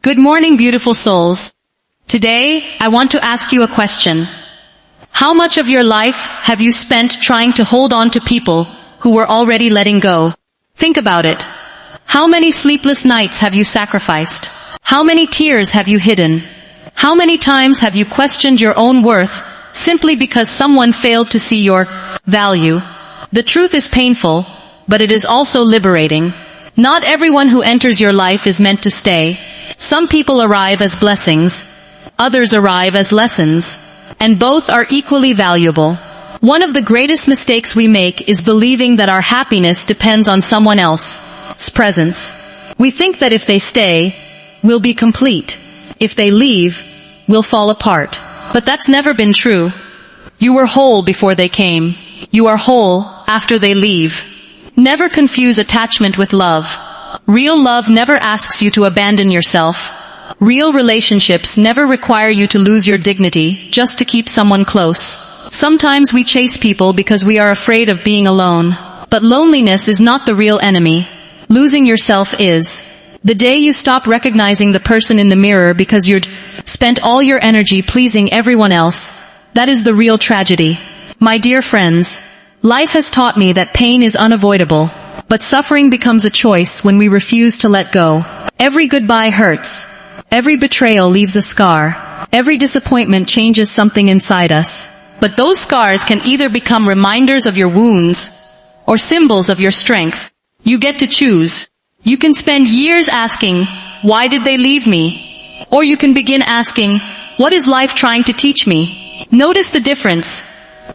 Good morning, beautiful souls. Today, I want to ask you a question. How much of your life have you spent trying to hold on to people who were already letting go? Think about it. How many sleepless nights have you sacrificed? How many tears have you hidden? How many times have you questioned your own worth simply because someone failed to see your value? The truth is painful, but it is also liberating. Not everyone who enters your life is meant to stay. Some people arrive as blessings, others arrive as lessons, and both are equally valuable. One of the greatest mistakes we make is believing that our happiness depends on someone else's presence. We think that if they stay, we'll be complete. If they leave, we'll fall apart. But that's never been true. You were whole before they came. You are whole after they leave. Never confuse attachment with love. Real love never asks you to abandon yourself. Real relationships never require you to lose your dignity just to keep someone close. Sometimes we chase people because we are afraid of being alone. But loneliness is not the real enemy. Losing yourself is. The day you stop recognizing the person in the mirror because you'd spent all your energy pleasing everyone else, that is the real tragedy. My dear friends, life has taught me that pain is unavoidable, but suffering becomes a choice when we refuse to let go. Every goodbye hurts. Every betrayal leaves a scar. Every disappointment changes something inside us. But those scars can either become reminders of your wounds or symbols of your strength. You get to choose. You can spend years asking, why did they leave me? Or you can begin asking, what is life trying to teach me? Notice the difference.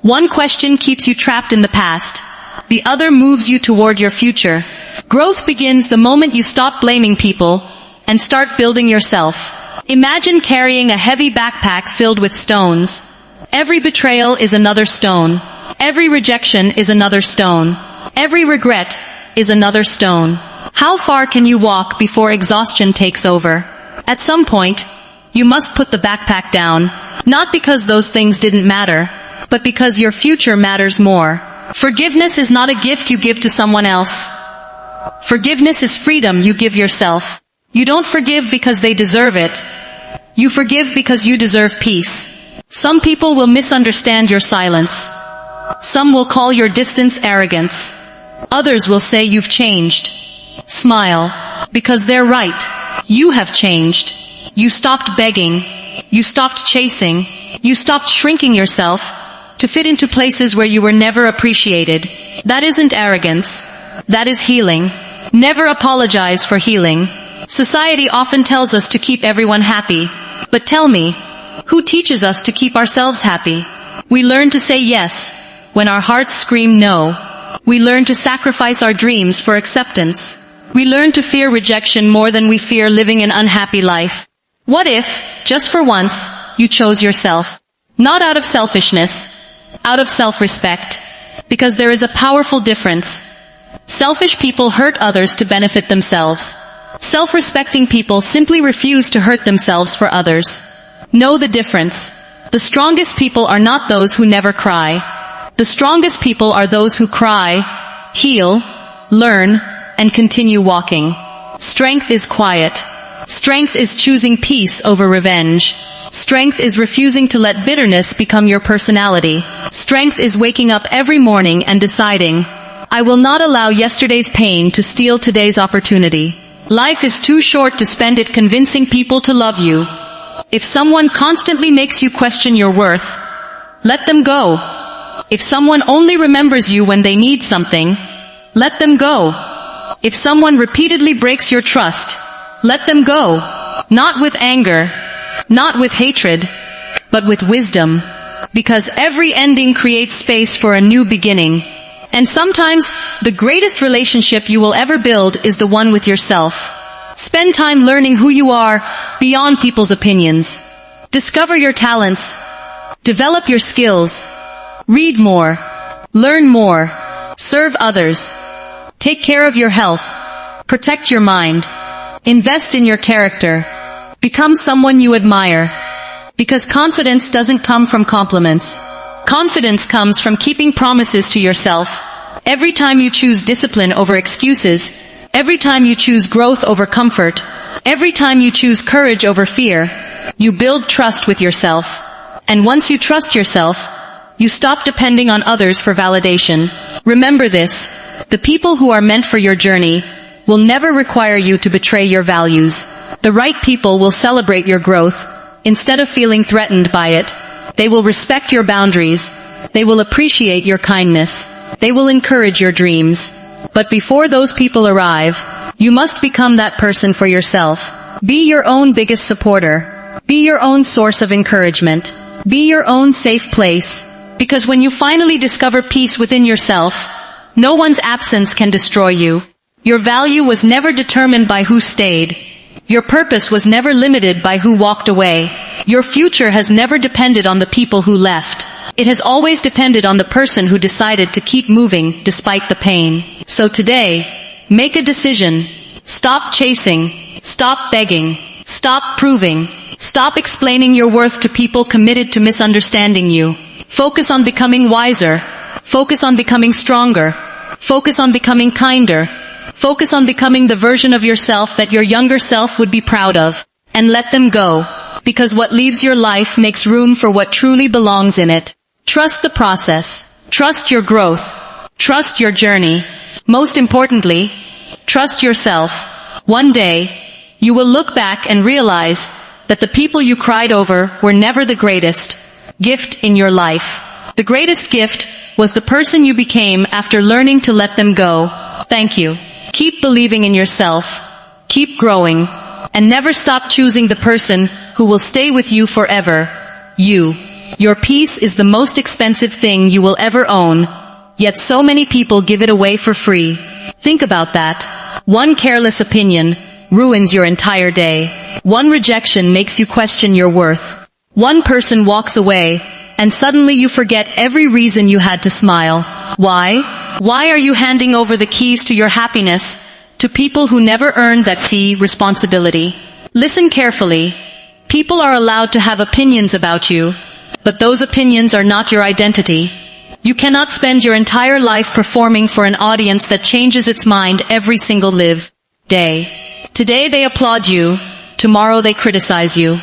One question keeps you trapped in the past. The other moves you toward your future. Growth begins the moment you stop blaming people and start building yourself. Imagine carrying a heavy backpack filled with stones. Every betrayal is another stone. Every rejection is another stone. Every regret is another stone. How far can you walk before exhaustion takes over? At some point, you must put the backpack down, not because those things didn't matter, but because your future matters more. Forgiveness is not a gift you give to someone else. Forgiveness is freedom you give yourself. You don't forgive because they deserve it. You forgive because you deserve peace. Some people will misunderstand your silence. Some will call your distance arrogance. Others will say you've changed. Smile, because they're right. You have changed. You stopped begging. You stopped chasing. You stopped shrinking yourself to fit into places where you were never appreciated. That isn't arrogance. That is healing. Never apologize for healing. Society often tells us to keep everyone happy. But tell me, who teaches us to keep ourselves happy? We learn to say yes when our hearts scream no. We learn to sacrifice our dreams for acceptance. We learn to fear rejection more than we fear living an unhappy life. What if, just for once, you chose yourself? Not out of selfishness, out of self-respect. Because there is a powerful difference. Selfish people hurt others to benefit themselves. Self-respecting people simply refuse to hurt themselves for others. Know the difference. The strongest people are not those who never cry. The strongest people are those who cry, heal, learn, and continue walking. Strength is quiet. Strength is choosing peace over revenge. Strength is refusing to let bitterness become your personality. Strength is waking up every morning and deciding, I will not allow yesterday's pain to steal today's opportunity. Life is too short to spend it convincing people to love you. If someone constantly makes you question your worth, let them go. If someone only remembers you when they need something, let them go. If someone repeatedly breaks your trust, let them go. Not with anger, not with hatred, but with wisdom. Because every ending creates space for a new beginning. And sometimes, the greatest relationship you will ever build is the one with yourself. Spend time learning who you are beyond people's opinions. Discover your talents. Develop your skills. Read more. Learn more. Serve others. Take care of your health. Protect your mind. Invest in your character. Become someone you admire. Because confidence doesn't come from compliments. Confidence comes from keeping promises to yourself. Every time you choose discipline over excuses, every time you choose growth over comfort, Every time you choose courage over fear, you build trust with yourself. And once you trust yourself, you stop depending on others for validation. Remember this: the people who are meant for your journey will never require you to betray your values. The right people will celebrate your growth instead of feeling threatened by it. They will respect your boundaries. They will appreciate your kindness. They will encourage your dreams. But before those people arrive, you must become that person for yourself. Be your own biggest supporter. Be your own source of encouragement. Be your own safe place. Because when you finally discover peace within yourself, no one's absence can destroy you. Your value was never determined by who stayed. Your purpose was never limited by who walked away. Your future has never depended on the people who left. It has always depended on the person who decided to keep moving despite the pain. So today, make a decision. Stop chasing. Stop begging. Stop proving. Stop explaining your worth to people committed to misunderstanding you. Focus on becoming wiser. Focus on becoming stronger. Focus on becoming kinder. Focus on becoming the version of yourself that your younger self would be proud of. And let them go. Because what leaves your life makes room for what truly belongs in it. Trust the process. Trust your growth. Trust your journey. Most importantly, trust yourself. One day, you will look back and realize that the people you cried over were never the greatest gift in your life. The greatest gift was the person you became after learning to let them go. Thank you. Keep believing in yourself. Keep growing. And never stop choosing the person who will stay with you forever. You. Your peace is the most expensive thing you will ever own. Yet so many people give it away for free. Think about that. One careless opinion ruins your entire day. One rejection makes you question your worth. One person walks away, and suddenly you forget every reason you had to smile. Why? Why are you handing over the keys to your happiness to people who never earned that responsibility? Listen carefully. People are allowed to have opinions about you, but those opinions are not your identity. You cannot spend your entire life performing for an audience that changes its mind every single day. Today they applaud you, tomorrow they criticize you.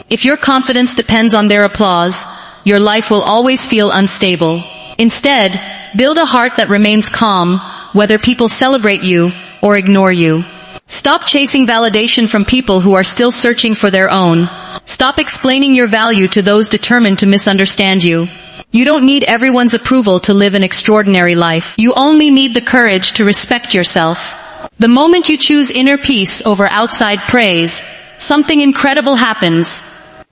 If your confidence depends on their applause, your life will always feel unstable. Instead, build a heart that remains calm, whether people celebrate you or ignore you. Stop chasing validation from people who are still searching for their own. Stop explaining your value to those determined to misunderstand you. You don't need everyone's approval to live an extraordinary life. You only need the courage to respect yourself. The moment you choose inner peace over outside praise, something incredible happens.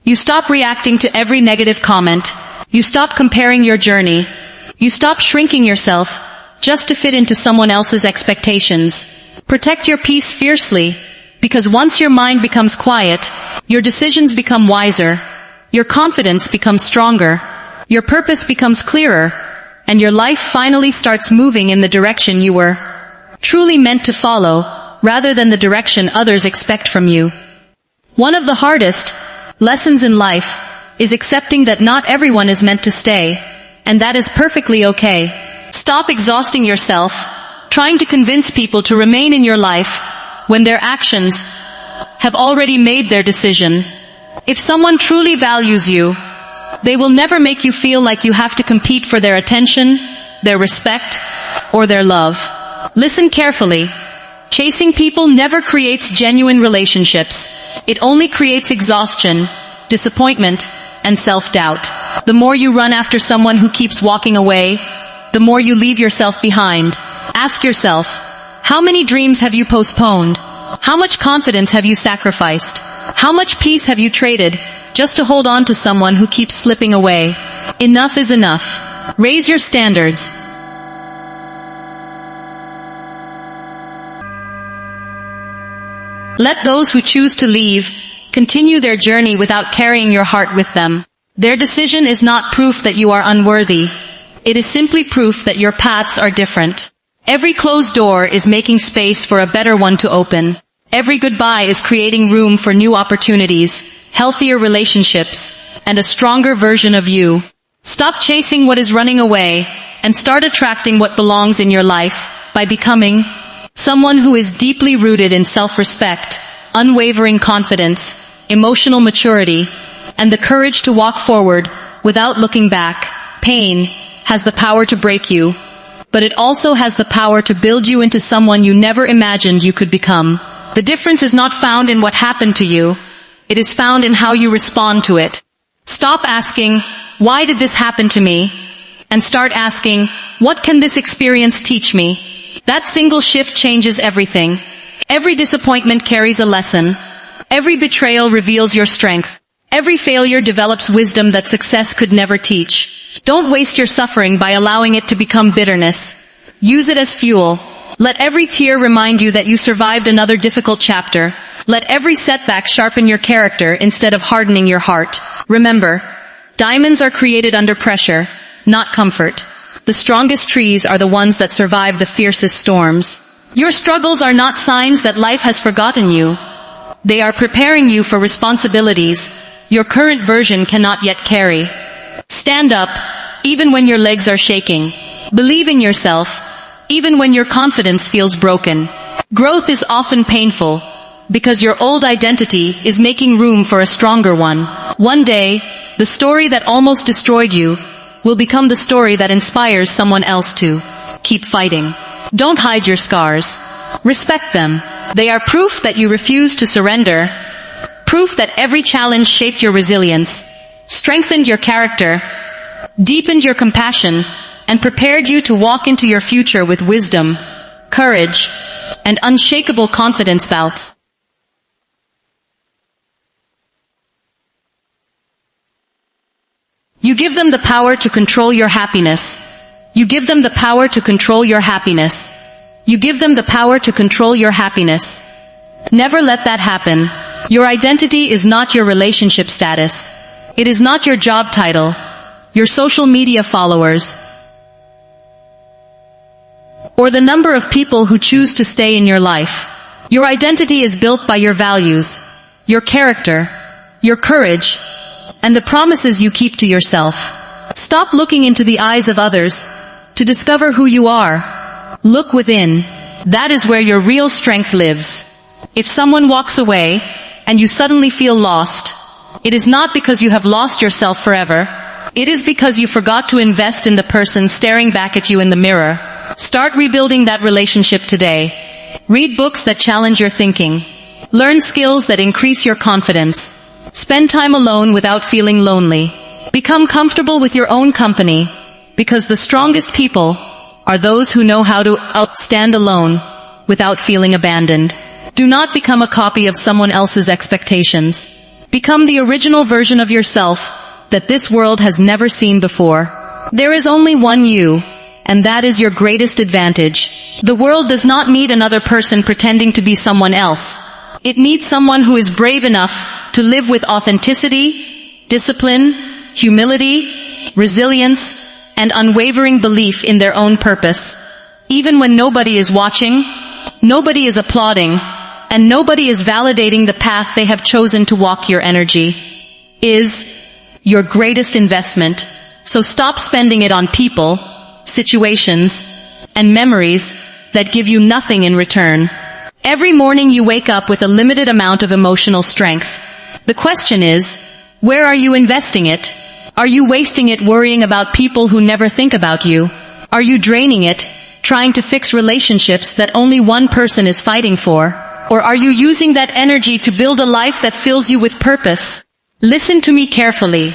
You stop reacting to every negative comment. You stop comparing your journey. You stop shrinking yourself just to fit into someone else's expectations. Protect your peace fiercely, because once your mind becomes quiet, your decisions become wiser, your confidence becomes stronger, your purpose becomes clearer, and your life finally starts moving in the direction you were truly meant to follow, rather than the direction others expect from you. One of the hardest lessons in life is accepting that not everyone is meant to stay, and that is perfectly okay. Stop exhausting yourself trying to convince people to remain in your life when their actions have already made their decision. If someone truly values you, they will never make you feel like you have to compete for their attention, their respect, or their love. Listen carefully. Chasing people never creates genuine relationships. It only creates exhaustion, disappointment, and self-doubt. The more you run after someone who keeps walking away, the more you leave yourself behind. Ask yourself, how many dreams have you postponed? How much confidence have you sacrificed? How much peace have you traded just to hold on to someone who keeps slipping away? Enough is enough. Raise your standards. Let those who choose to leave continue their journey without carrying your heart with them. Their decision is not proof that you are unworthy. It is simply proof that your paths are different. Every closed door is making space for a better one to open. Every goodbye is creating room for new opportunities, healthier relationships, and a stronger version of you. Stop chasing what is running away and start attracting what belongs in your life by becoming someone who is deeply rooted in self-respect, unwavering confidence, emotional maturity, and the courage to walk forward without looking back. Pain has the power to break you, but it also has the power to build you into someone you never imagined you could become. The difference is not found in what happened to you. It is found in how you respond to it. Stop asking, "Why did this happen to me?" and start asking, "What can this experience teach me?" That single shift changes everything. Every disappointment carries a lesson. Every betrayal reveals your strength. Every failure develops wisdom that success could never teach. Don't waste your suffering by allowing it to become bitterness. Use it as fuel. Let every tear remind you that you survived another difficult chapter. Let every setback sharpen your character instead of hardening your heart. Remember, diamonds are created under pressure, not comfort. The strongest trees are the ones that survive the fiercest storms. Your struggles are not signs that life has forgotten you. They are preparing you for responsibilities your current version cannot yet carry. Stand up, even when your legs are shaking. Believe in yourself, even when your confidence feels broken. Growth is often painful, because your old identity is making room for a stronger one. One day, the story that almost destroyed you will become the story that inspires someone else to keep fighting. Don't hide your scars. Respect them. They are proof that you refuse to surrender. Proof that every challenge shaped your resilience, strengthened your character, deepened your compassion, and prepared you to walk into your future with wisdom, courage, and unshakable confidence. Thoughts. You give them the power to control your happiness. You give them the power to control your happiness. You give them the power to control your happiness. Never let that happen. Your identity is not your relationship status. It is not your job title, your social media followers, or the number of people who choose to stay in your life. Your identity is built by your values, your character, your courage, and the promises you keep to yourself. Stop looking into the eyes of others to discover who you are. Look within. That is where your real strength lives. If someone walks away and you suddenly feel lost, it is not because you have lost yourself forever. It is because you forgot to invest in the person staring back at you in the mirror. Start rebuilding that relationship today. Read books that challenge your thinking. Learn skills that increase your confidence. Spend time alone without feeling lonely. Become comfortable with your own company, because the strongest people are those who know how to stand alone without feeling abandoned. Do not become a copy of someone else's expectations. Become the original version of yourself that this world has never seen before. There is only one you, and that is your greatest advantage. The world does not need another person pretending to be someone else. It needs someone who is brave enough to live with authenticity, discipline, humility, resilience, and unwavering belief in their own purpose. Even when nobody is watching, nobody is applauding, and nobody is validating the path they have chosen to walk, your energy is your greatest investment. So stop spending it on people, situations, and memories that give you nothing in return. Every morning you wake up with a limited amount of emotional strength. The question is, where are you investing it? Are you wasting it worrying about people who never think about you? Are you draining it, trying to fix relationships that only one person is fighting for? Or are you using that energy to build a life that fills you with purpose? Listen to me carefully.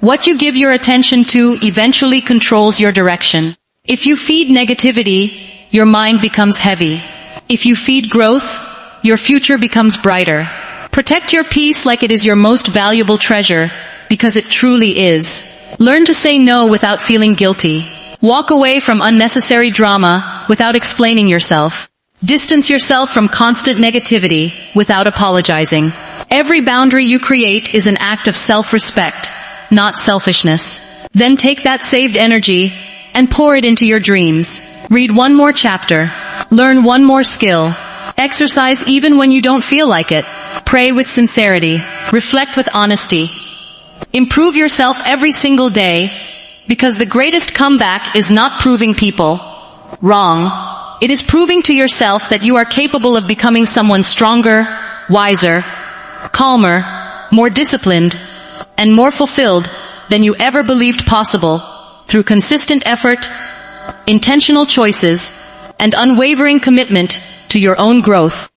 What you give your attention to eventually controls your direction. If you feed negativity, your mind becomes heavy. If you feed growth, your future becomes brighter. Protect your peace like it is your most valuable treasure, because it truly is. Learn to say no without feeling guilty. Walk away from unnecessary drama without explaining yourself. Distance yourself from constant negativity without apologizing. Every boundary you create is an act of self-respect, not selfishness. Then take that saved energy and pour it into your dreams. Read one more chapter. Learn one more skill. Exercise even when you don't feel like it. Pray with sincerity. Reflect with honesty. Improve yourself every single day, because the greatest comeback is not proving people wrong. It is proving to yourself that you are capable of becoming someone stronger, wiser, calmer, more disciplined, and more fulfilled than you ever believed possible through consistent effort, intentional choices, and unwavering commitment to your own growth.